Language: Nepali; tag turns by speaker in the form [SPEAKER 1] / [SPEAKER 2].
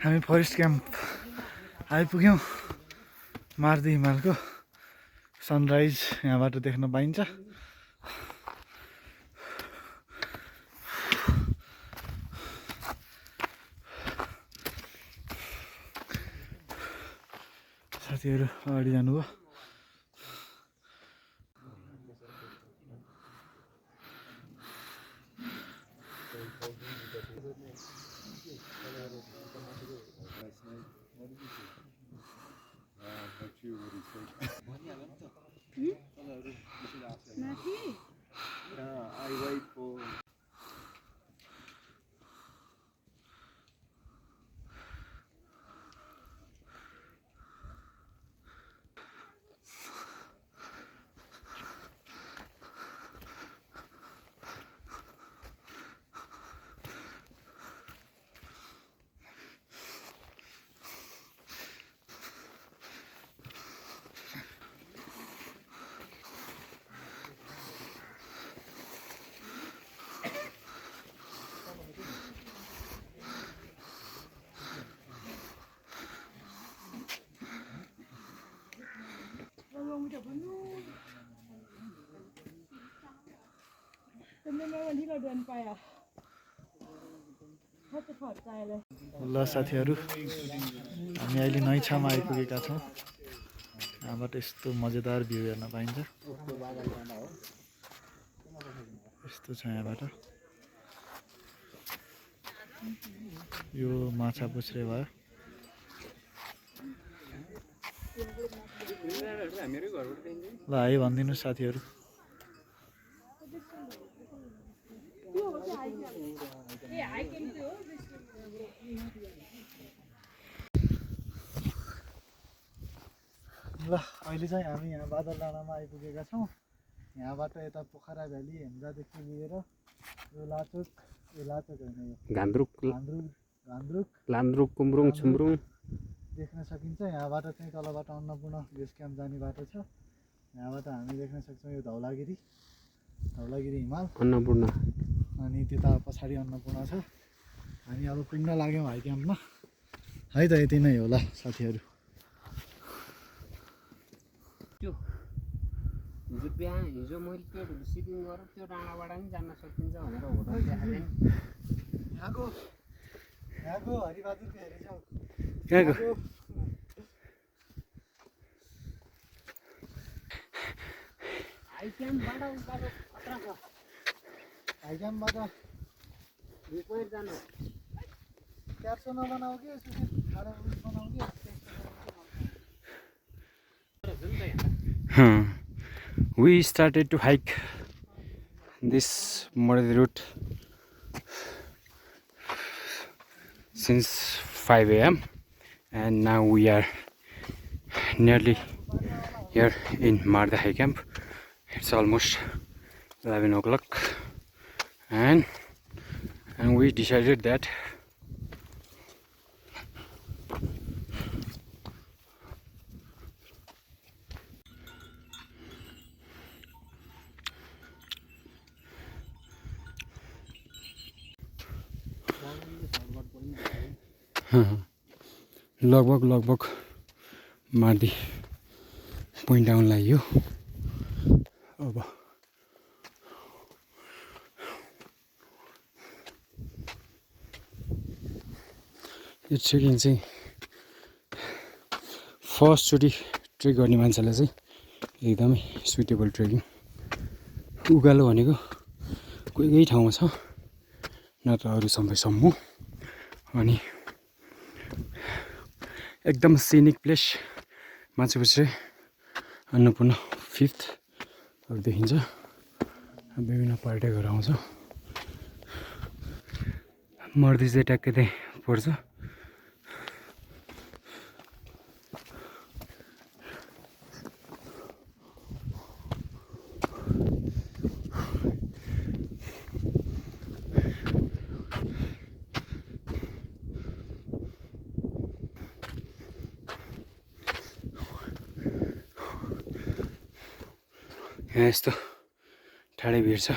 [SPEAKER 1] हामी फरेस्ट क्याम्प आइपुग्यौँ। मार्दी हिमालको सनराइज यहाँबाट देख्न पाइन्छ। साथीहरू अगाडि जानुभयो। ल साथीहरू, हामी अहिले नैछामा आइपुगेका छौँ। यहाँबाट यस्तो मजेदार भ्यू हेर्न पाइन्छ। यस्तो छ यहाँबाट। यो माछा पुछ्रे भयो। ल है भनिदिनुहोस् साथीहरू। ल अहिले चाहिँ हामी यहाँ बादल डाँडामा आइपुगेका छौँ। यहाँबाट यता पोखरा भ्याली हेम्जादेखि लिएर यो लाचोक होइन, यो
[SPEAKER 2] लान्द्रुक कुम्रुङ छुम्रुङ
[SPEAKER 1] देख्न सकिन्छ। यहाँबाट चाहिँ तलबाट अन्नपूर्ण बेस क्याम्प जाने बाटो छ। यहाँबाट हामी देख्न सक्छौँ यो धौलागिरी हिमाल
[SPEAKER 2] अन्नपूर्ण,
[SPEAKER 1] अनि त्यता पछाडि अन्नपूर्ण छ। हामी अब पुग्न लाग्यौँ हाई क्याम्पमा। है त यति नै होला साथीहरू।
[SPEAKER 2] हिजो मैले त्यो सिपिङ गरेर त्यो डाँडाबाट नि जान सकिन्छ भनेर होटल देखाएँ।
[SPEAKER 1] यहाँको हरिबहादुरको हेरेछौ?
[SPEAKER 2] कहाँको? हाई क्याम्पबाट उकालो खतरा छ।
[SPEAKER 1] हाई क्याम्पबाट
[SPEAKER 2] भिपोइर जानु।
[SPEAKER 1] क्याप्सो नबनाऊ कि खाना बनाऊ कि।
[SPEAKER 2] We started to hike this Mardi route since 5 a.m. and now we are nearly here in Mardi High Camp. It's almost 11 o'clock and we decided that लगभग मार्दी पोइन्ट आउन लाग्यो। अब यो ट्रेकिङ चाहिँ फर्स्टचोटि ट्रेक गर्ने मान्छेलाई चाहिँ एकदमै सुइटेबल ट्रेकिङ। उकालो भनेको कोही ठाउँमा छ, नत्र अरू सबै सम्मु। अनि एकदम सिनिक प्लेस माछा पुछ्रे अन्नपूर्ण 5th देखिन्छ। विभिन्न पर्यटकहरू आउँछ। मर्दी चाहिँ ट्याक्कै त्यहीँ पर्छ। यहाँ यस्तो ठाडै भिड छ।